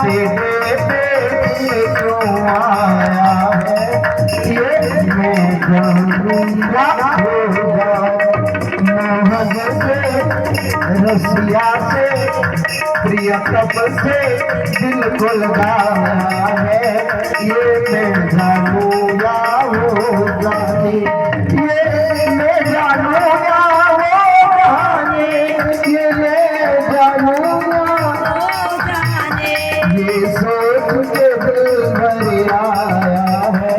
तेरे पे क्यों आया है ये मैं जानूंगा होगा मोहन से रसिया से प्रियतम से दिल को लगाया है ये मैं जानूंगा होगा ये मैं जानूंगा होगा ये मैं जानूंगा ये सोच के दिल भर आया है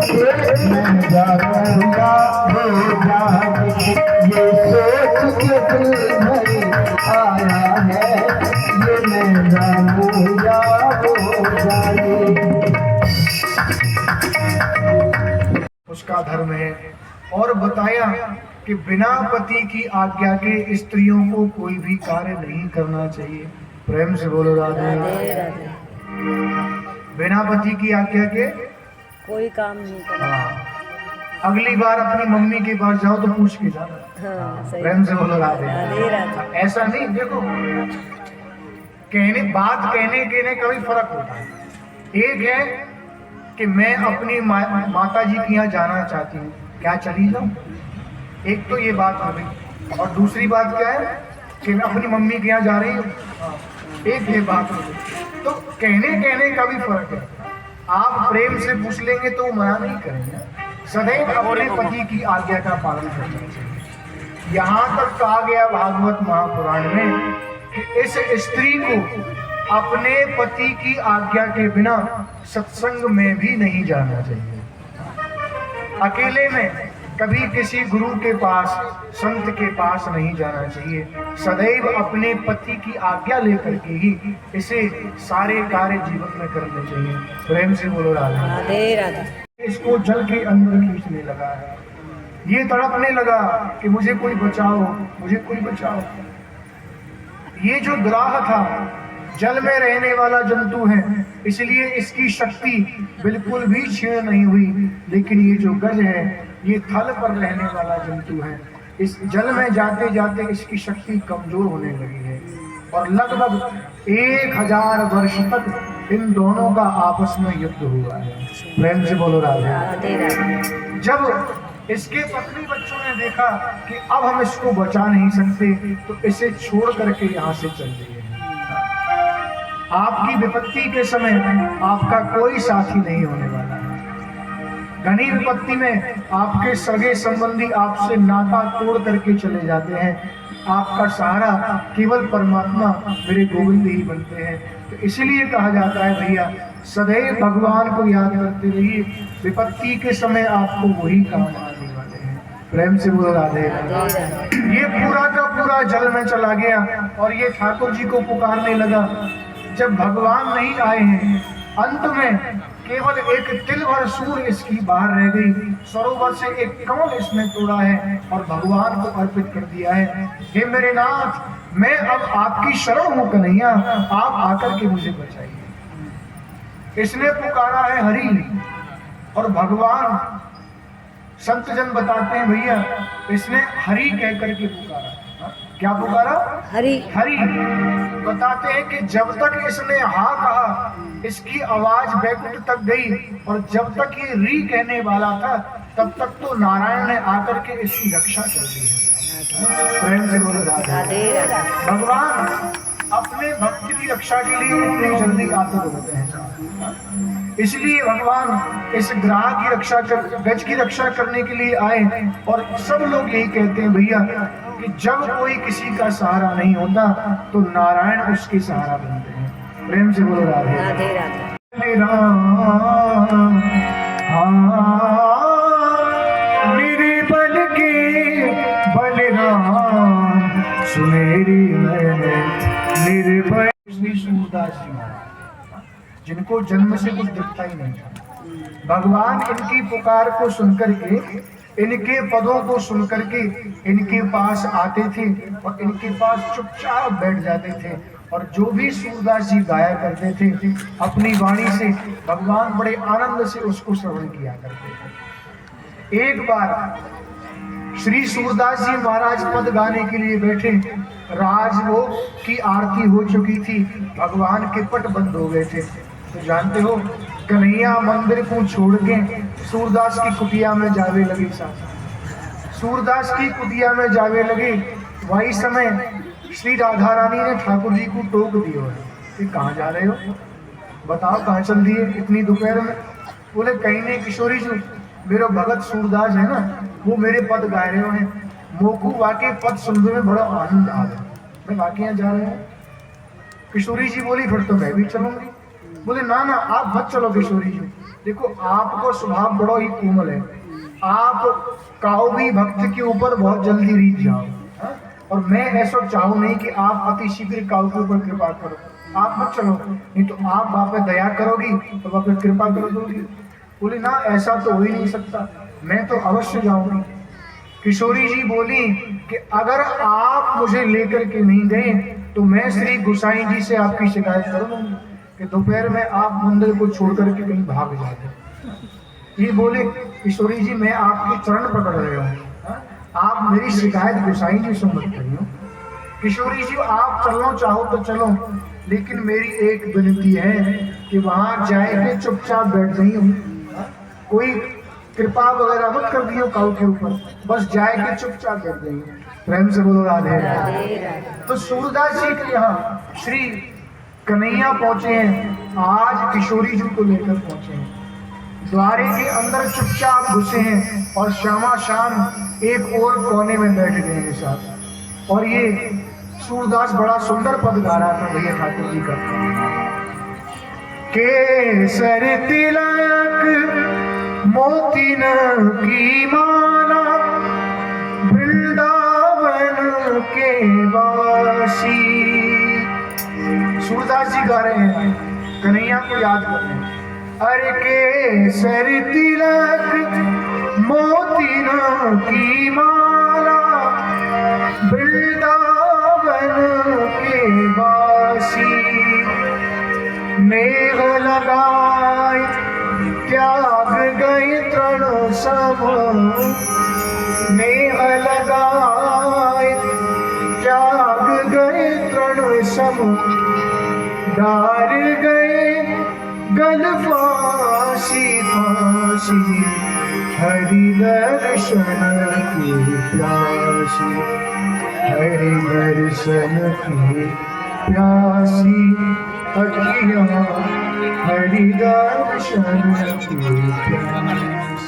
ये मैं जानूंगा हो जाने ये सोच के दिल भर आया है ये मैं जानूंगा हो जाने। उसका धर्म है और बताया कि बिना पति की आज्ञा के स्त्रियों को कोई भी कार्य नहीं करना चाहिए। प्रेम से बोलो राधे। बिना पति की आज्ञा के कोई काम नहीं करना। अगली बार अपनी मम्मी के पास जाओ तो पूछ के जाओ। प्रेम से बोलो राधे। ऐसा नहीं, देखो बात कहने के ने कभी फर्क होता है। एक है कि मैं अपनी माता जी के यहाँ जाना चाहती हूँ, क्या चली जाऊँ, एक तो ये बात हो गई। और दूसरी बात क्या है कि मैं अपनी मम्मी के यहाँ जा रही हूँ, एक ये बात हो गई। तो कहने का भी फर्क है। आप प्रेम से पूछ लेंगे तो मना नहीं करेंगे। सदैव अपने पति की आज्ञा का पालन करना चाहिए। यहाँ तक कहा गया भागवत महापुराण में कि इस स्त्री को अपने पति की आज्ञा के बिना सत्संग में भी नहीं जाना चाहिए। अकेले में कभी किसी गुरु के पास, संत के पास नहीं जाना चाहिए। सदैव अपने पति की आज्ञा लेकर के ही इसे सारे कार्य जीवन में करने चाहिए। प्रेम से बोलो राधे राधे। इसको जल के अंदर खींचने लगा है, ये तड़पने लगा कि मुझे कोई बचाओ, मुझे कोई बचाओ। ये जो ग्राह था जल में रहने वाला जंतु है, इसलिए इसकी शक्ति बिल्कुल भी क्षीण नहीं हुई। लेकिन ये जो गज है ये थल पर रहने वाला जंतु है। इस जल में जाते जाते इसकी शक्ति कमजोर होने लगी है और लगभग 1000 वर्ष तक इन दोनों का आपस में युद्ध हुआ है। प्रेम से बोलो राधे। जब इसके पत्नी बच्चों ने देखा कि अब हम इसको बचा नहीं सकते तो इसे छोड़ करके यहाँ से चल दिए। आपकी विपत्ति के समय आपका कोई साथी नहीं होने वाला है। घनी विपत्ति में आपके सगे संबंधी आपसे नाता तोड़ करके चले जाते हैं। आपका सहारा केवल परमात्मा मेरे गोविंद ही बनते हैं। तो इसलिए कहा जाता है भैया सदैव भगवान को याद करते रहिए, विपत्ति के समय आपको वही काम आने वाले हैं। प्रेम से बोलो राधे। ये पूरा का पूरा जल में चला गया और ये ठाकुर जी को पुकारने लगा। जब भगवान नहीं आए हैं, अंत में केवल एक तिल भर सूर इसकी बाहर रह गई। सरोवर से एक कमल इसने तोड़ा है और भगवान को अर्पित कर दिया है। हे मेरे नाथ, मैं अब आपकी शरण हूँ कन्हैया, आप आकर के मुझे बचाइए। इसने पुकारा है हरि, और भगवान संत जन बताते हैं भैया इसने हरि कह करके पुकारा। क्या पुकारा? हरि। हरि। बताते हैं कि जब तक इसने हाँ कहा इसकी आवाज बैकुंठ तक गई, और जब तक ये री कहने वाला था तब तक तो नारायण ने आकर के इसकी रक्षा कर दी है। प्रेम से बोलो राधे। भगवान अपने भक्त की रक्षा के लिए इतनी जल्दी आतुर होते हैं, इसलिए भगवान इस ग्राह की रक्षा कर, गज की रक्षा करने के लिए आए। और सब लोग यही कहते हैं भैया कि जब कोई किसी का सहारा नहीं होता तो नारायण उसके सहारा बनते हैं। प्रेम से बोलो राधे राधे। मेरे बल के बलराम सुमेरी मैंने निर्भय। श्री सूरदास जी महाराज जिनको जन्म से कुछ दिखता ही नहीं था, भगवान इनकी पुकार को सुनकर के, इनके पदों को सुनकर के इनके पास आते थे और इनके पास चुपचाप बैठ जाते थे। और जो भी सूरदास जी गाया करते थे अपनी वाणी से, भगवान बड़े आनंद से उसको श्रवण किया करते थे। एक बार श्री सूरदास जी महाराज पद गाने के लिए बैठे राजभोग की आरती हो चुकी थी, भगवान के पट बंद हो गए थे। तो जानते हो कन्हैया मंदिर को छोड़ के सूरदास की कुटिया में जावे लगे। साथ सूरदास की कुटिया में जावे लगे, वही समय श्री राधा रानी ने ठाकुर जी को टोक दिया है कि कहाँ जा रहे हो, बताओ कहाँ चल दिए इतनी दोपहर में। बोले कहीं नहीं किशोरी जी, मेरा भगत सूरदास है ना, वो मेरे पद गा रहे हैं, मोकू वाके पद सुनने में बड़ा आनंद आ रहा है, मैं वाके यहाँ जा रहे हूँ। किशोरी जी बोली फिर तो मैं भी चलूंगी। बोले ना ना आप मत चलो किशोरी जी, देखो आपको स्वभाव बड़ा ही कोमल है, आप काऊ भी भक्त के ऊपर बहुत जल्दी रीत जाओ, हा? और मैं ऐसा चाहूँ नहीं कि आप अति शीघ्र काऊ के ऊपर कृपा करो, आप मत चलो, नहीं तो आप वहाँ पे दया करोगी तो वहाँ पे कृपा कर दोगी। बोली ना ऐसा तो हो ही नहीं सकता, मैं तो अवश्य जाऊंगी। किशोरी जी बोली कि अगर आप मुझे लेकर के नहीं गए तो मैं श्री गोसाई जी से आपकी शिकायत कर दूंगी कि दोपहर में आप मंदिर को छोड़ करके कहीं भाग जाते। ये बोले किशोरी जी मैं आपके चरण पकड़ रहे हूँ, आप मेरी शिकायत गोसाई जी से मत करियो। किशोरी जी आप चलना चाहो तो चलो, लेकिन मेरी एक विनती है कि वहां जाए के चुपचाप बैठ जाइयो, कोई कृपा वगैरह मत कर दियो काऊ के ऊपर, बस जाए के चुपचाप बैठ जाइयो। प्रेम से बोलो राधे राधे। तो सूरदास जी के यहाँ श्री कन्हैया पहुंचे हैं, आज किशोरी जी को लेकर पहुंचे हैं, द्वारे के अंदर चुपचाप घुसे हैं और श्यामा शाम एक और कोने में बैठ गए हैं साथ। और ये सूरदास बड़ा सुंदर पद गा रहा था भैया ठाकुर जी का। केसर तिलक मोतिन की माला वृंदावन के वासी। सूरदास जी गा रहे हैं, कन्हैया को याद कर रहे हैं। अरे केसर तिलक मोतिन की माला वृंदावन के वासी, मेघ लगाए त्याग गए तृण सब, मेघ लगाए त्याग गए तृण सब, डार गए गल फांसी फांसी, हरि दर्शन की प्यासी, हरि दर्शन की प्यासी अखियाँ, हरि दर्शन की प्यासी।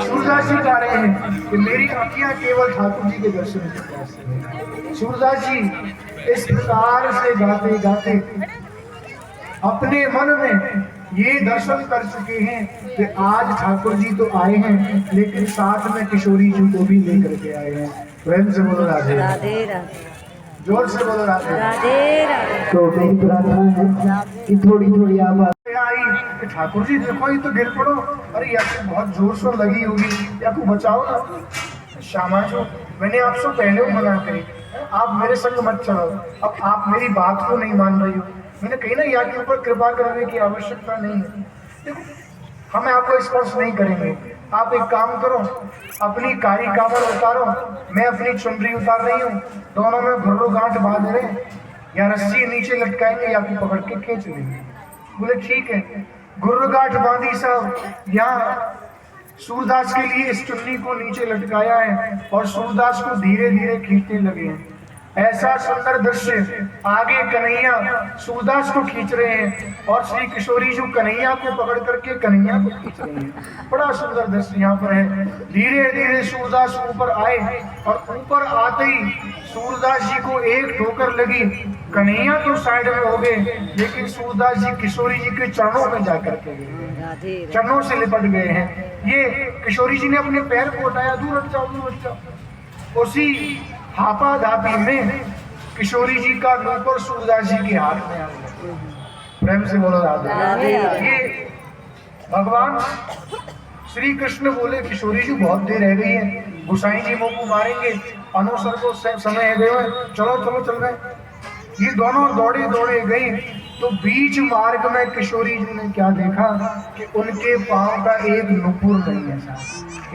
सूरदास जी गा रहे हैं कि मेरी अखियाँ केवल ठाकुर जी के दर्शन की प्यासी हैं। सूरदास जी इस प्रकार से गाते गाते अपने मन में ये दर्शन कर चुके हैं कि आज ठाकुर जी तो आए हैं, लेकिन साथ में किशोरी जी को भी लेकर के आए हैं। प्रेम से बोलो राधे राधे राधे, जोर से बोलो राधे राधे राधे। तो मेरी प्रार्थना है कि थोड़ी थोड़ी आवाज आई कि ठाकुर जी देखो ये तो गिर पड़ो, अरे यार तो बहुत जोर शोर लगी होगी, या को बचाओ ना। श्यामा जो मैंने आपसे पहले मना करी, आप मेरे संग मत चलो, अब आप मेरी बात को नहीं मान रही हो, मैंने कही ना यहाँ के ऊपर कृपा करने की आवश्यकता नहीं है। देखो हम आपको स्पर्श नहीं करेंगे, आप एक काम करो, अपनी कारी कामर उतारो, मैं अपनी चुनरी उतार रही हूँ, दोनों में घुर्रो गांठ बांध रहे हैं, या रस्सी नीचे लटकाएंगे या आपको पकड़ के खींच लेंगे। बोले ठीक है, घुर्रो गांठ बांधी साहब, यहाँ सूरदास के लिए इस चुन्नी को नीचे लटकाया है और सूरदास को धीरे धीरे खींचने लगे हैं। ऐसा सुंदर दृश्य, आगे कन्हैया सूरदास को खींच रहे हैं और श्री किशोरी जी कन्हैया को पकड़ करके कन्हैया को खींच रहे हैं। बड़ा सुंदर दृश्य यहाँ पर है। धीरे धीरे सूरदास ऊपर आए और ऊपर आते ही सूरदास जी को एक ठोकर लगी, कन्हैया तो साइड में हो गए, लेकिन सूरदास जी किशोरी जी के चरणों में जाकर के गए, चरणों से लिपट गए हैं। ये किशोरी जी ने अपने पैर को उठाया, दूर हट जाओ दूर हट जाओ। उसी हापा धापी में किशोरी जी का नूपुर सूरदास जी के हाथ में आ गया। प्रेम से बोलो राधे। ये भगवान श्री कृष्ण बोले किशोरी जी बहुत देर रह गई है, गोसाई जी मुंह को मारेंगे, अनुसर को समय है गए, चलो चलो चल रहे। ये दोनों दौड़े दौड़े गई तो बीच मार्ग में किशोरी जी ने क्या देखा कि उनके पांव का एक नुपुर नहीं है,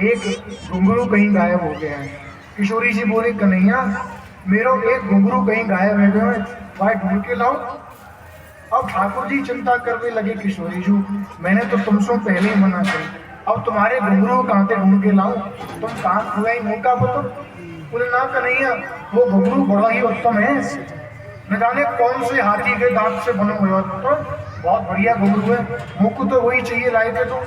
एक घुंघरू कहीं गायब हो गया है। किशोरी जी बोले कन्हैया मेरो एक घुंघरू कहीं गायब है गए, भाई ढूंढ के लाओ। अब ठाकुर जी चिंता करने लगे, किशोरी जी मैंने तो तुमसे पहले ही मना कर, अब तुम्हारे घुंघरू कहाँ से ढूंढ के लाऊं, तुम कहाँ खुआई मौका को तुम। बोले ना कन्हैया, वो घुंघरू बड़ा ही उत्तम है, न जाने कौन से हाथी के दांत से बने हुए, तो बहुत बढ़िया घुंघरू है, मुझको तो वही चाहिए लाए थे। तो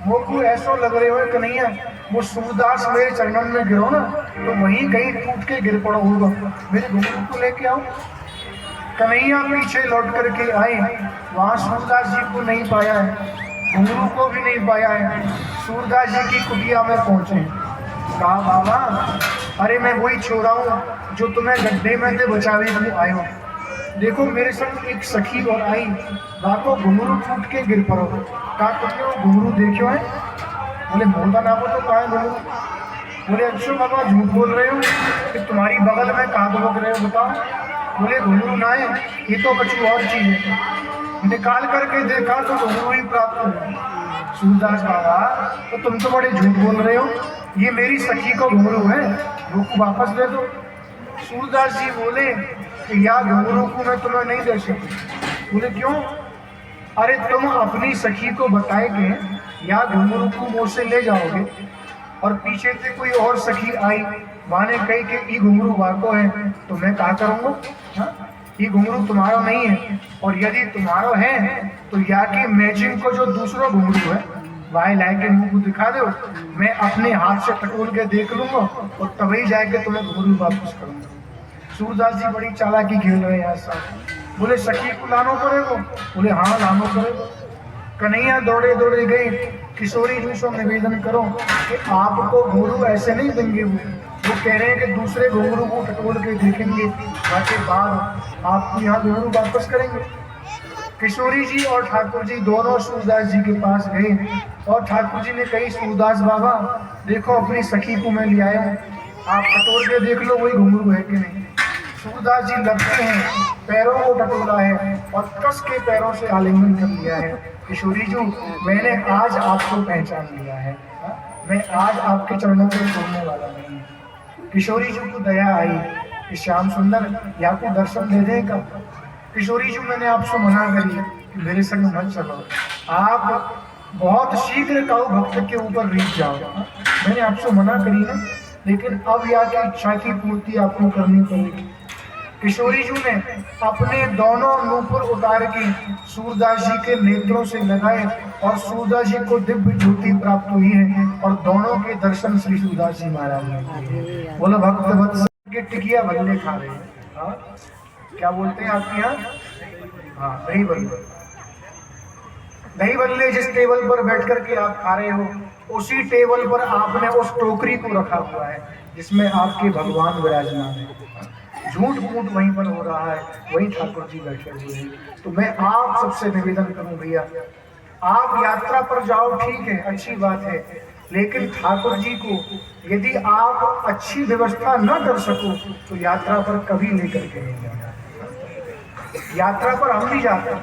मुझको ऐसा लग रहे हो कन्हैया, वो सूरदास मेरे चरणन में गिरो ना तो वहीं कहीं टूट के गिर पड़ा होगा, मेरे घुंघरू को लेके आओ। कन्हैया पीछे लौट करके आए, वहां सूरदास जी को नहीं पाया है, घुंघरू को भी नहीं पाया है। सूरदास जी की कुटिया में पहुंचे, कहा बाबा अरे मैं वही छोरा हूँ जो तुम्हें गड्ढे में से बचावे को आए हो, देखो मेरे संग एक सखी और आई, रातों घुंघरू टूट के गिर पड़ो। कहा तुमने वो घुंघरू देखो है? बोले बोलता ना, वो तो कहा है घुंघरू। बोले अच्छा बाबा झूठ बोल रहे हो कि तुम्हारी बगल में कहाँ दबक रहे हो बताओ। बोले घुंघरू ना है, ये तो कुछ और चीज है। निकाल करके देखा तो घुंघरू ही प्राप्त हुआ। सूरदास बाबा तो तुम तो बड़े झूठ बोल रहे हो, ये मेरी सखी का घुंघरू है, रुको वापस दे दो। सूरदास जी बोले कि या घुंघरू को मैं तुम्हें नहीं दे सकती। बोले क्यों? अरे तुम अपनी सखी को बताएंगे या घुंघरू को मुझसे ले जाओगे और पीछे से कोई और सखी आई, माने कही कि ये घुंघरू वाको है, तो मैं क्या करूँगा? हाँ? ये घुंघरू तुम्हारा नहीं है, और यदि तुम्हारा है तो या कि मैचिंग को जो दूसरा घुंघरू है वह लाए के मुंह को दिखा दो, मैं अपने हाथ से टटोल के देख लूंगा और तभी जाके तुम्हें घुंघरू वापस करूंगा। सूरदास जी बड़ी चालाकी खेल रहे हैं साहब। बोले सखी को लानो पड़ेगा? बोले हाँ लानो पड़ेगा। कन्हैया दौड़े दौड़े गए, किशोरी जी से निवेदन करो कि आपको घुंघरू ऐसे नहीं देंगे, वो कह रहे हैं कि दूसरे घुंघरू को टटोल के देखेंगे, उसके बाद आपको यहाँ घुंघरू वापस करेंगे। किशोरी जी और ठाकुर जी दोनों सूरदास जी के पास गए और ठाकुर जी ने कही सूरदास बाबा देखो अपनी सखी को मैं ले आया हूँ, आप टटोल के देख लो वही घुंघरू है कि नहीं। सूरदास जी लगते हैं, पैरों को टटोला है और कस के पैरों से आलिंगन कर लिया है। किशोरी जी मैंने आज आपको पहचान लिया है, मैं आज आपके चरणों को छोड़ने वाला नहीं। किशोरी जी को दया आई कि श्याम सुंदर या को दर्शन दे देगा। किशोरी जी मैंने आपसे मना करी कि मेरे संग मत चलो, आप बहुत शीघ्र काऊ भक्त के ऊपर रीत जाओ, मैंने आपसे मना करी ना, लेकिन अब या की इच्छा की पूर्ति आपको करनी पड़ेगी। किशोरी जी ने अपने दोनों नूपुर उतार के सूरदास जी के नेत्रों से लगाए और सूरदास जी को दिव्य ज्योति प्राप्त हुई है और दोनों के दर्शन श्री सूरदास जी महाराज ने किए। बोलो भक्त वत्सल के टिकिया भल्ले खा रहे हैं, हाँ क्या बोलते हैं आपके यहाँ? हाँ दही बल्ले। दही बल्ले जिस टेबल पर बैठ करके आप खा रहे हो उसी टेबल पर आपने उस टोकरी को रखा हुआ है जिसमें आपके भगवान विराजमान है। झूठ मूठ वहीं पर हो रहा है, वहीं ठाकुर जी बैठे हुए हैं। तो मैं आप सबसे निवेदन करूं भैया, आप यात्रा पर जाओ ठीक है, अच्छी बात है, लेकिन ठाकुर जी को यदि आप अच्छी व्यवस्था न कर सको तो यात्रा पर कभी लेकर के नहीं जाना। यात्रा पर हम भी जाते हैं,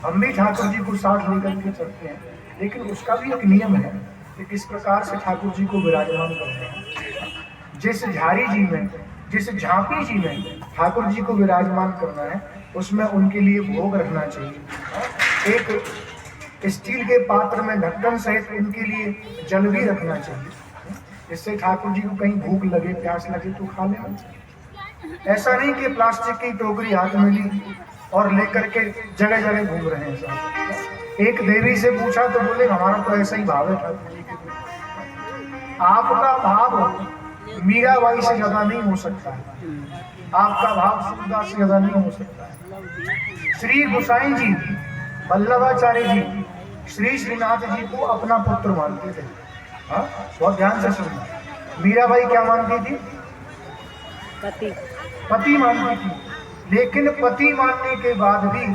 हम भी ठाकुर जी को साथ लेकर के चलते हैं, लेकिन उसका भी एक नियम है कि किस प्रकार से ठाकुर जी को विराजमान करते हैं। जिस झारी जी में, जिस झांपी जी में ठाकुर जी को विराजमान करना है उसमें उनके लिए भोग रखना चाहिए। एक स्टील के पात्र में ढक्कन सहित उनके लिए जल भी रखना चाहिए, जिससे ठाकुर जी को कहीं भूख लगे प्यास लगे तो खा लेना। ऐसा नहीं कि प्लास्टिक की टोकरी हाथ में ली और लेकर के जगह जगह घूम रहे हैं साहब। एक देवी से पूछा तो बोले हमारा तो ऐसा ही भाव है ठाकुर जी के। आपका भाव मीराबाई से ज्यादा नहीं हो सकता है, आपका भाव सूरदास से ज्यादा नहीं हो सकता है। श्री गोसाई जी, वल्लभाचार्य जी, श्री श्रीनाथ जी को अपना पुत्र मानते थे। हाँ बहुत ध्यान से सुनना। मीराबाई क्या मानती थी? पति। पति मानती थी, लेकिन पति मानने के बाद भी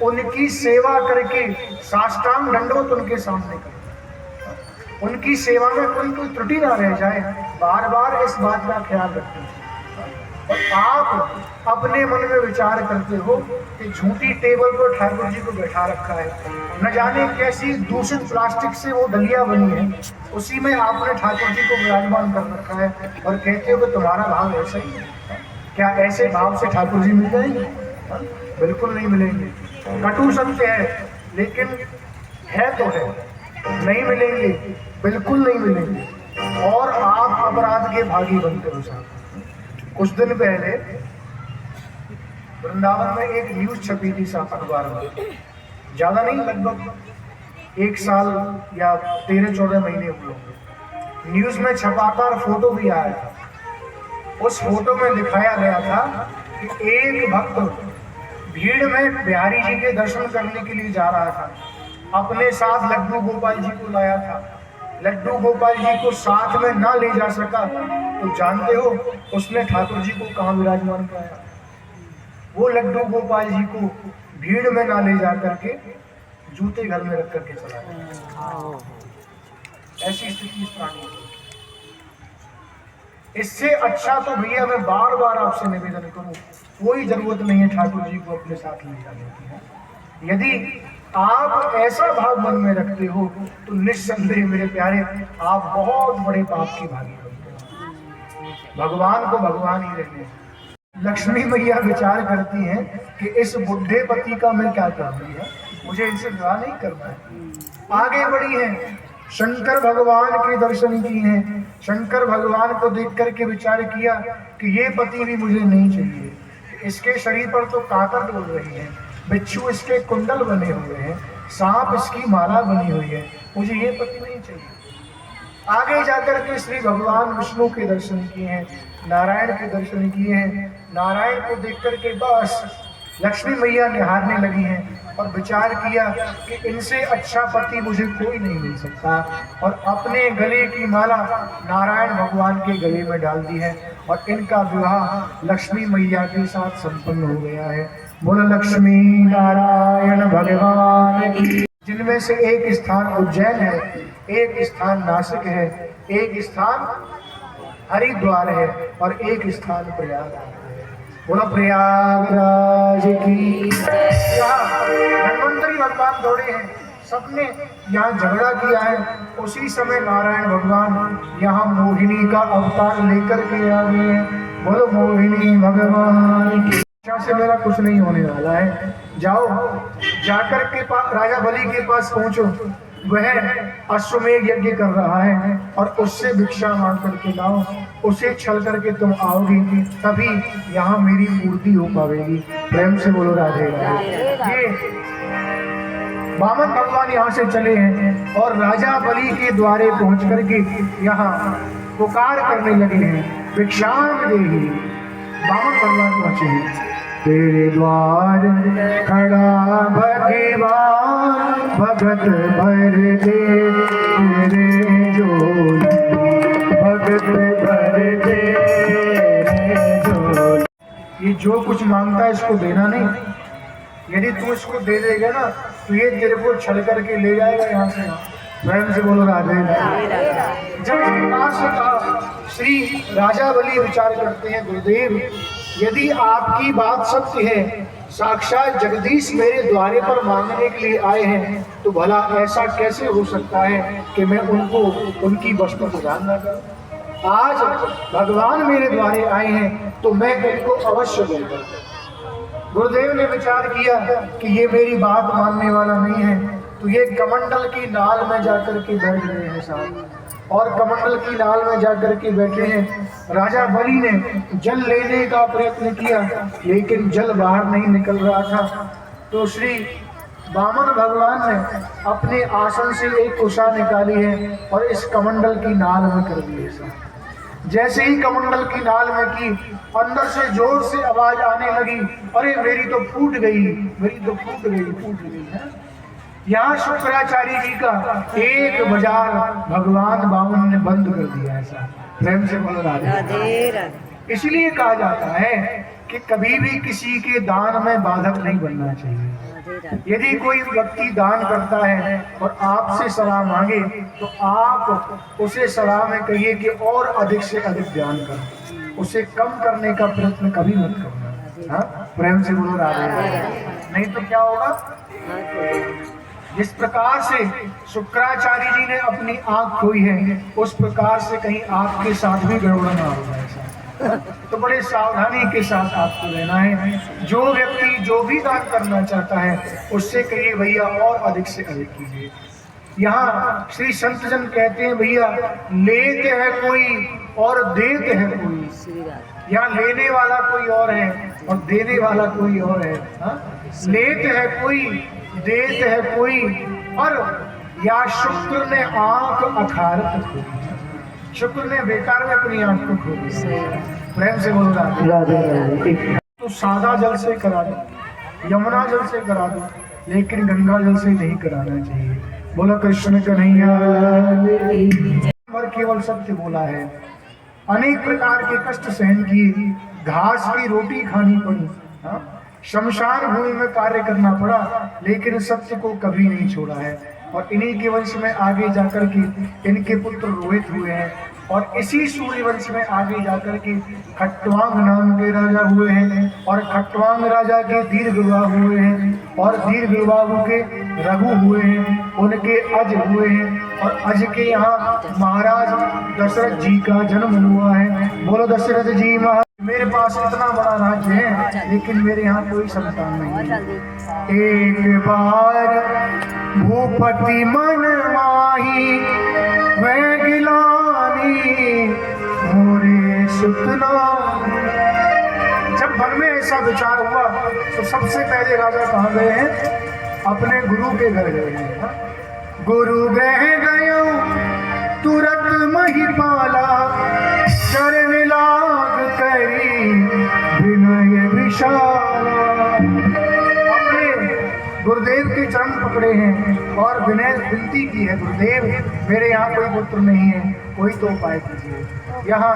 उनकी सेवा करके साष्टांग दंडवत उनके सामने कर, उनकी सेवा में कोई त्रुटि ना रह जाए, बार बार इस बात का ख्याल रखें। और आप अपने मन में विचार करते हो कि झूठी टेबल पर ठाकुर जी को बैठा रखा है, न जाने कैसी दूषित प्लास्टिक से वो डलिया बनी है, उसी में आपने ठाकुर जी को विराजमान कर रखा है और कहते हो कि तुम्हारा भाव ऐसा ही है। क्या ऐसे भाव से ठाकुर जी मिल जाएंगे? हाँ? बिल्कुल नहीं मिलेंगे। कटु सत्य है, लेकिन है तो है, नहीं मिलेंगे, बिल्कुल नहीं मिलेंगे। और आप अपराध के भागी बनते हो साहब। कुछ दिन पहले वृंदावन में एक न्यूज छपी थी साहब अखबार में, ज्यादा नहीं, लगभग 1 साल या 13-14 महीने हुए। न्यूज में छपाकर फोटो भी आया था। उस फोटो में दिखाया गया था कि एक भक्त भीड़ में बिहारी जी के दर्शन करने के लिए जा रहा था, अपने साथ लड्डू गोपाल जी को लाया था। लड्डू गोपाल जी को साथ में ना ले जा सका तो जानते हो उसने ठाकुर जी को कहाँ विराजमान कराया? वो लड्डू गोपाल जी को भीड़ में ना ले जा करके जूते घर में रख करके चला गया। ऐसी स्थिति इस प्राणी की। इससे अच्छा तो भैया मैं बार बार आपसे निवेदन करूं, कोई जरूरत नहीं है ठाकुर जी को अपने साथ ले जाने की। यदि आप ऐसा भाव मन में रखते हो तो निस्संदेह मेरे प्यारे आप बहुत बड़े पाप की भागी बनते हो। भगवान को भगवान ही रहने। लक्ष्मी मैया विचार करती हैं कि इस बुढ़े पति का मैं क्या कर रही है, मुझे इनसे विवाह नहीं करना है। आगे बढ़ी हैं, शंकर भगवान के दर्शन किए हैं। शंकर भगवान को देख करके विचार किया कि ये पति भी मुझे नहीं चाहिए। इसके शरीर पर तो कांकर डोल रही है, बिच्छू इसके कुंडल बने हुए हैं, सांप इसकी माला बनी हुई है, मुझे ये पति नहीं चाहिए। आगे जाकर के श्री भगवान विष्णु के दर्शन किए हैं, नारायण के दर्शन किए हैं। नारायण को देख करके बस लक्ष्मी मैया निहारने लगी हैं और विचार किया कि इनसे अच्छा पति मुझे कोई नहीं मिल सकता, और अपने गले की माला नारायण भगवान के गले में डाल दी है और इनका विवाह लक्ष्मी मैया के साथ संपन्न हो गया है। बोलो लक्ष्मी नारायण भगवान की। जिनमें से एक स्थान उज्जैन है, एक स्थान नासिक है, एक स्थान हरिद्वार है और एक स्थान प्रयाग है। बोला प्रयागराज की। यहाँ धन्वंतरी भगवान दौड़े हैं, सबने यहाँ झगड़ा किया है। उसी समय नारायण भगवान यहाँ मोहिनी का अवतार लेकर के आ गए हैं। बोलो मोहिनी भगवान की। से मेरा कुछ नहीं होने वाला है। जाओ, जाकर के राजा बलि के पास पहुंचो, वह अश्वमेध यज्ञ कर रहा है और उससे भिक्षा मांग करके लाओ। उसे छल करके तुम आओगी तभी यहाँ मेरी पूर्ति हो पाएगी। प्रेम से बोलो राधे राधे। ये वामन भगवान यहाँ से चले हैं और राजा बलि के द्वारे पहुंच करके यहाँ पुकार करने लगे हैं, भिक्षाम देहि। वामन भगवान पहुंचे हैं, तेरे द्वार खड़ा भगवान, भगत भर दे तेरे झोली, भगत भर दे तेरे झोली। ये जो कुछ मांगता है इसको देना नहीं। यदि तू इसको दे देगा ना तो ये तेरे को छल करके ले जाएगा यहाँ से। प्रेम से बोलो राधे राधे। जब से कहा, श्री राजा बलि विचार करते हैं, गुरुदेव यदि आपकी बात सत्य है, साक्षात जगदीश मेरे द्वारे पर मांगने के लिए आए हैं, तो भला ऐसा कैसे हो सकता है कि मैं उनको उनकी वस्तु प्रदान न करूं। आज भगवान मेरे द्वारे आए हैं तो मैं इनको अवश्य दूंगा। गुरुदेव ने विचार किया कि ये मेरी बात मानने वाला नहीं है, तो ये कमंडल की नाल में जाकर के बैठ गए हैं साहब। और कमंडल की नाल में जाकर के बैठे हैं। राजा बलि ने जल लेने का प्रयत्न किया लेकिन जल बाहर नहीं निकल रहा था। तो श्री वामन भगवान ने अपने आसन से एक कुशा निकाली है और इस कमंडल की नाल में कर दी है। जैसे ही कमंडल की नाल में की, अंदर से जोर से आवाज आने लगी, अरे मेरी तो फूट गई, मेरी तो फूट गई है। यहाँ शुक्राचार्य जी का एक बाजार भगवान वामन ने बंद कर दिया। ऐसा प्रेम से बोल रहा। इसलिए कहा जाता है कि कभी भी किसी के दान में बाधक नहीं बनना चाहिए। यदि कोई व्यक्ति दान करता है और आपसे सलाह मांगे तो आप उसे सलाह में कहिए कि और अधिक से अधिक दान करो, उसे कम करने का प्रयत्न कभी मत करना। हाँ, प्रेम से बोलो राधे। नहीं तो क्या होगा, जिस प्रकार से शुक्राचार्य जी ने अपनी आंख खोई है उस प्रकार से कहीं आपके साथ भी गड़बड़ ना हो जाए। तो बड़े सावधानी के साथ आपको रहना है। जो व्यक्ति जो भी दान करना चाहता है उससे कहिए भैया और अधिक से अधिक कीजिए। यहाँ श्री संत जन कहते हैं भैया लेते है कोई और देते है कोई। श्री राधा यहाँ लेने वाला कोई और है और देने वाला कोई और है। हाँ? लेते है कोई देते है कोई। और या शुक्र ने आंख अखारत खोली, शुक्र ने बेकार में अपनी आंख को खोली। प्रेम से बोल रहा है राधे राधे। तो सादा जल से करा दो, यमुना जल से करा दो, लेकिन गंगा जल से नहीं कराना चाहिए। बोला कृष्ण कन्हैया। और केवल सत्य बोला है। अनेक प्रकार के कष्ट सहन किए, घास की रोटी खानी पड़ी, हाँ? शमशान भूमि में कार्य करना पड़ा, लेकिन सत्य को कभी नहीं छोड़ा है। और इन्हीं के वंश में आगे जाकर के इनके पुत्र रोहित हुए हैं, और इसी सूर्य वंश में आगे जाकर के खट्वांग नाम के राजा हुए हैं, और खट्वांग राजा के दीर्घबाहु हुए हैं, और दीर्घबाहु के रघु हुए हैं, उनके अज हुए हैं, और अज के यहाँ महाराज दशरथ जी का जन्म हुआ है। बोलो दशरथ जी महाराज। मेरे पास इतना बड़ा राज्य है, लेकिन मेरे यहाँ कोई संतान नहीं है। एक बार भूपति मन माही वह गिलानी मोरे सुतना। जब मन में ऐसा विचार हुआ तो सबसे पहले राजा कहाँ गए हैं? अपने गुरु के घर गए हैं। गुरु ग्रह गयो तुरंत महिपाला, चरण लाग करी विनय विशाला। अपने गुरुदेव के चरण पकड़े हैं और विनय विनती की है, गुरुदेव मेरे यहाँ कोई पुत्र नहीं है, कोई तो उपाय कीजिए। यहाँ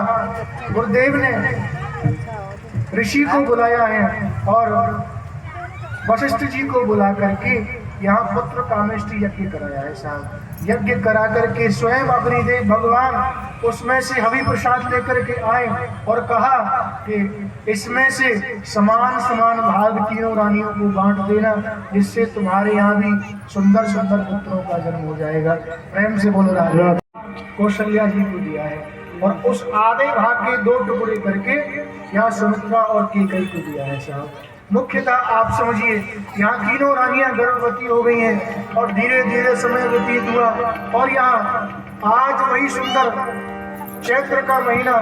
गुरुदेव ने ऋषि को बुलाया है और वशिष्ठ जी को बुला करके यहाँ पुत्र कामेष्टि यज्ञ कराया है साहब। यज्ञ करा करके स्वयं अग्निदेव भगवान उसमें से हवि प्रसाद लेकर के आए और कहा कि इसमें से समान समान भाग तीनों रानियों को बांट देना, जिससे तुम्हारे यहाँ भी सुंदर सुंदर पुत्रों का जन्म हो जाएगा। प्रेम से बोल रहा है। कौशल्या जी को दिया है, और उस आधे भाग के 2 टुकड़े करके यहाँ सुमित्रा और कैकेयी को दिया है साहब। मुख्यतः आप समझिए यहाँ तीनों रानियां गर्भवती हो गई हैं, और धीरे धीरे समय व्यतीत हुआ, और यहाँ आज वही सुंदर चैत्र का महीना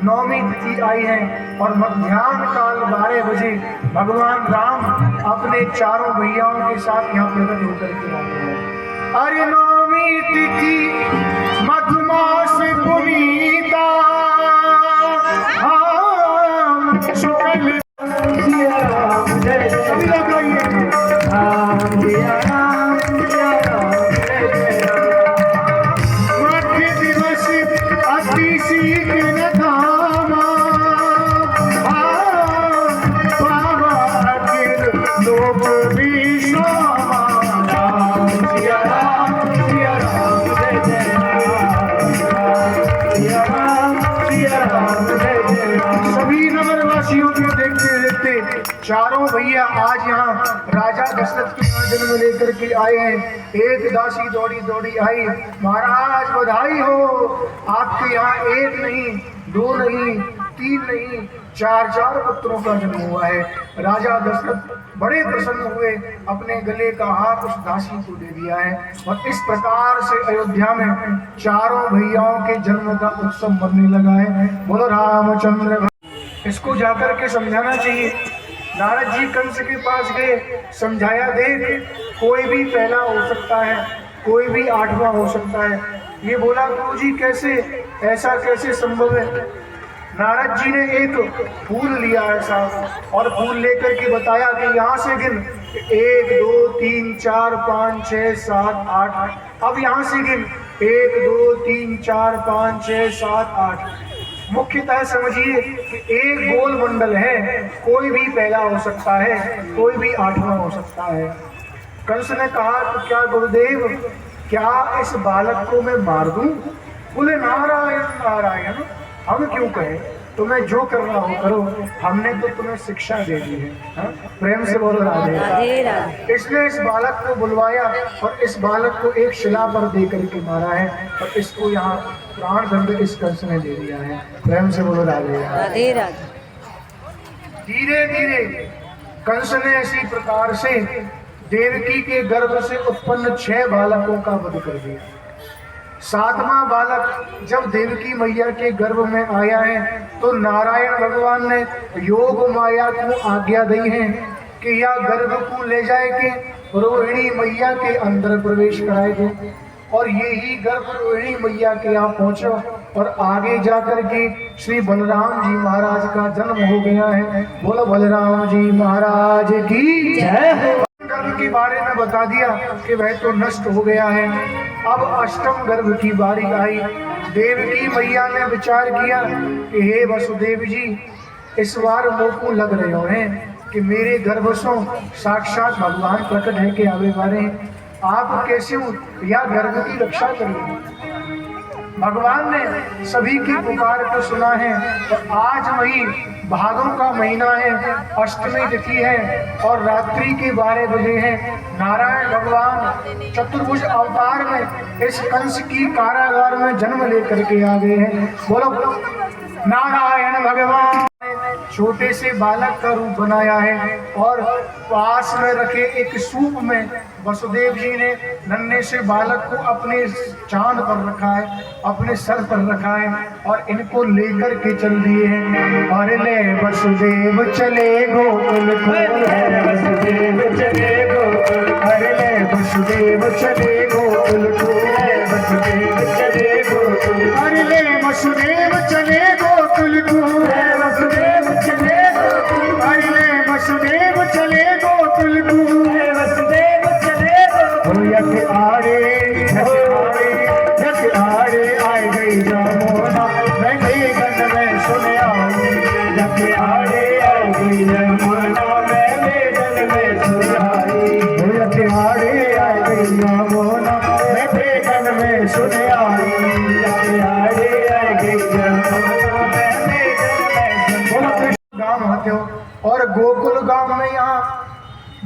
9वीं तिथि आई है, और मध्याह्न काल 12 बजे भगवान राम अपने चारों भैयाओं के साथ यहाँ प्रकट होकर के आते हैं। अरे 9वीं तिथि मधुमास पुनीता, शुक्ल सभी लोग मध्य दिवस अति शीघ्र धामा, लोग भी सभी नगरवासियों को देखते देखते चारों भैया आज यहाँ राजा दशरथ के यहाँ जन्म लेकर के आए हैं। एक दासी दौड़ी दौड़ी आई, महाराज बधाई हो, आपके यहाँ 1 नहीं 2 नहीं 3 नहीं 4 पुत्रों का जन्म हुआ है। राजा दशरथ बड़े प्रसन्न हुए, अपने गले का हाथ उस दासी को दे दिया है, और इस प्रकार से अयोध्या में चारों भैयाओं के जन्म का उत्सव मनने लगा है। बोलो रामचंद्र। इसको जाकर के समझाना चाहिए। नारद जी कंस के पास गए, समझाया, देख कोई भी पहला हो सकता है, कोई भी 8वां हो सकता है। ये बोला गुरु जी कैसे, ऐसा कैसे संभव है? नारद जी ने एक फूल लिया है साहब, और फूल लेकर के बताया कि यहाँ से गिन 1 2 3 4 5 6 7 8। अब यहाँ से गिन 1 2 3 4 5 6 7 8। मुख्यतः समझिए कि एक गोल मंडल है, कोई भी पहला हो सकता है, कोई भी 8वां हो सकता है। कंस ने कहा तो क्या गुरुदेव, क्या इस बालक को मैं मार दूं? बोले नारायण नारायण, हम क्यों कहें, तुम्हें जो करना हो करो, हमने तो तुम्हें शिक्षा दे दी है। हाँ? प्रेम से बोलो राधे राधे। राधे राधे। इसने इस बालक को बुलवाया और इस बालक को एक शिला पर दे करके मारा है और इसको यहाँ प्राण दंड इस कंस ने दे दिया है। प्रेम से बोलो राधे राधे। राधे राधे। धीरे धीरे कंस ने इसी प्रकार से देवकी के गर्भ से उत्पन्न 6 बालकों का वध कर दिया। 7वां बालक जब देवकी मैया के गर्भ में आया है तो नारायण भगवान ने योग माया को आज्ञा दी है कि यह गर्भ को ले जाए के रोहिणी मैया के अंदर प्रवेश कराए थे और यही गर्भ रोहिणी मैया के यहाँ पहुंचा और आगे जाकर के श्री बलराम जी महाराज का जन्म हो गया है। बोलो बलराम जी महाराज की जय। गर्भ के बारे में बता दिया कि वह तो नष्ट हो गया है। अब अष्टम गर्भ की बारी आई। देवकी मैया ने विचार किया कि हे वसुदेव जी, इस बार मोह को लग रहे हो हैं कि मेरे गर्भ से साक्षात भगवान प्रकट है के आवे वाले हैं। आप कैसे या गर्भ की रक्षा करिए। भगवान ने सभी की पुकार को सुना है और आज वही भादों का महीना है, अष्टमी तिथि है और रात्रि के 12 बजे है। नारायण भगवान चतुर्भुज अवतार में इस कंस की कारागार में जन्म लेकर के आ गए हैं। बोलो नारायण भगवान छोटे से बालक का रूप बनाया है और पास में रखे एक सूप में वसुदेव जी ने नन्हे से बालक को अपने चांद पर रखा है, अपने सर पर रखा है और इनको लेकर के चल दिए हैं। अरे ले वसुदेव चले गोकुल को, वसुदेव चले गोकुल, अरे ले वसुदेव चले गोकुल को, वसुदेव चले गोकुल, अरे ले वसुदेव चले गोकुल को, वसुदेव चले गोकुल, अरे ले वसुदेव चले गोकुल को, वसुदेव चले गोकुल। यक आड़े आए गई जमुना, मैं गई गन में सुन आई। यक आड़े आए गई जमुना, मैं गई गन में सुन आई। यक आड़े आए गई जमुना, मैं गई गन में सुन आई। यक आड़े आए गई जमुना, मैं गई गन में सुन आई। गांव आते हो और गोकुल गांव में यहाँ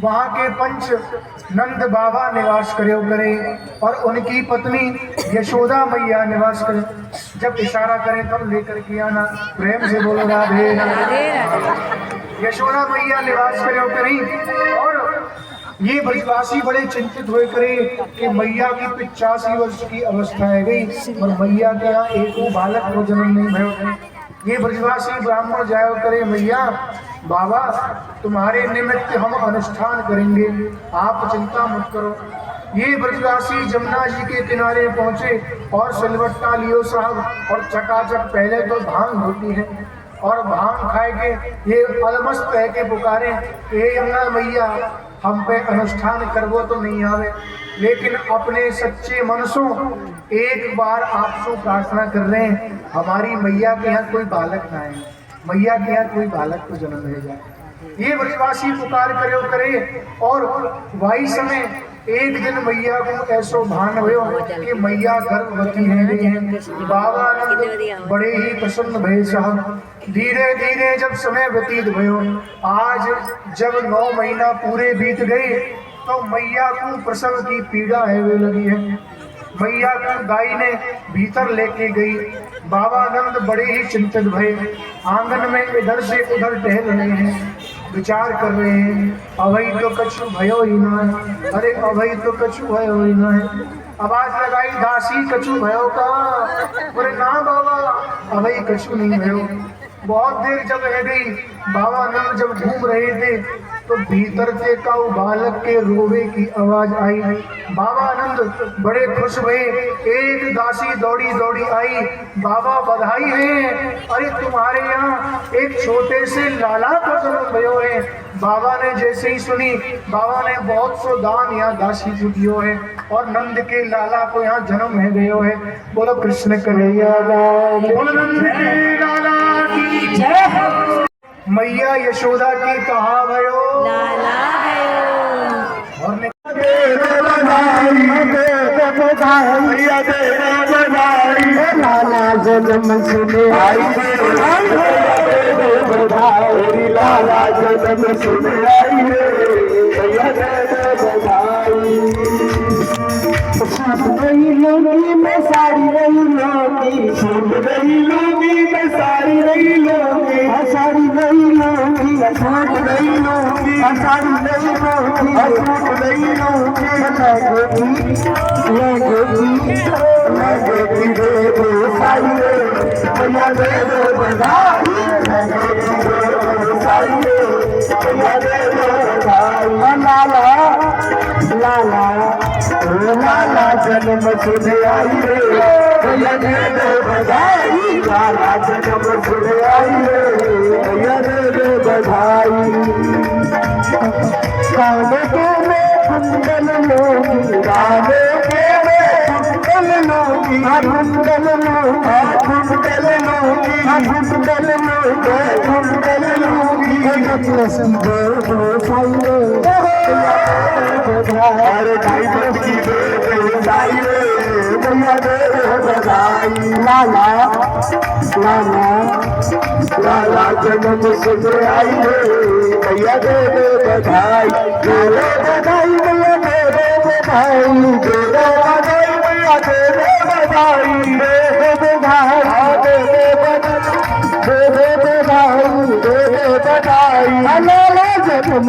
वहाँ के पंच नंद बाबा निवास करे और उनकी पत्नी यशोदा मैया निवास करे। जब इशारा करें तब लेकर के आना। प्रेम से बोलो राधे राधे। यशोदा मैया निवास करे और ये ब्रजवासी बड़े चिंतित हुए करे कि मैया की 85 वर्ष की अवस्था है गई और मैया के यहाँ एक बालक को जन्म नहीं भयो। ये ब्रजवासी ब्राह्मण जायो करे, मैया बाबा तुम्हारे निमित्त हम अनुष्ठान करेंगे, आप चिंता मत करो। ये ब्रजवासी जमुना जी के किनारे पहुंचे और सिलवट्टा लियो साहब और चकाचक पहले तो भांग होती है और भांग खाए के ये अलमस्त कह के पुकारे, हे यमुना मैया हम पे अनुष्ठान करवो तो नहीं आवे, लेकिन अपने सच्चे मन से एक बार आपसे प्रार्थना कर रहे हैं हमारी मैया के यहाँ कोई बालक ना आए, मैया के यहाँ कोई बालक को जन्म ले जाए। ये ब्रजवासी पुकार करे और वही समय एक दिन मैया को ऐसो भान भयो कि मैया गर्भवती है। बाबा आनंद बड़े ही प्रसन्न भये साहब। धीरे धीरे जब समय व्यतीत भयो, आज जब 9 महीना पूरे बीत गए तो मैया को प्रसव की पीड़ा है वे लगी है। मैया को दाई ने भीतर लेके गई। बाबा आनंद बड़े ही चिंतित भये, आंगन में इधर से उधर टहल रहे हैं, विचार कर रहे हैं अभई तो कछु भयो ही ना है, अरे अभई तो कछु भयो ही ना है। आवाज लगाई दासी कछु भयो का, बोले ना बाबा अभई कछु नहीं भयो। बहुत देर जब रह गई, बाबा आनंद जब घूम रहे थे तो भीतर से काऊ बालक के रोवे की आवाज आई। बाबा आनंद बड़े खुश हुए, एक दासी दौड़ी दौड़ी आई, बाबा बधाई है, अरे तुम्हारे यहाँ एक छोटे से लाला का जन्म भयो है। बाबा ने जैसे ही सुनी, बाबा ने बहुत सो दान यहाँ दासी को दियो है और नंद के लाला को यहाँ जन्म है गयो है। बोलो कृष्ण कन्हैया लाल, बोलो नंद के लाला की जय। मैया यशोदा की कहा भयो लाला और मैया लाला जन्म सुने आई रे बधाई लाला जन्म सुने आई रे भैया दे बधाई। सूट गई लूंगी मैं साड़ी रही लूंगी, सूट गई लूंगी मैं साड़ी रही लूंगी, साड़ी नहीं लूंगी सूट नहीं लूंगी, साड़ी नहीं लूंगी सूट नहीं लूंगी, लगेगी दे दो साड़ी रे भैया दे दो बधाई, लगेगी दे दो साड़ी रे भैया दे दो बधाई। लाला लाला लाला जन्म सुने आई रे भैया दे दो बधाई, लाला जन्म सुने आई रे भैया दे दो बधाई। काने के में कुंडल लोगी, काने के में कुंडल लोगी, कुंडल लोगी, कुंडल लोगी, कुंडल लोगी, कुंडल लोगी, नकलसी दे दो साई रे अरे ढाई बज की दे दो साई रे भैया दे दो बधाई। लाला लाला लाला जन्म सुने आई रे भैया दे दो बधाई, दे दो बधाई भैया दे दो बधाई, दे दो बधाई भैया दे दो बधाई, दे दो बधाई दे दो बधाई, दे दो बधाई दे दो बधाई। लाला जन्म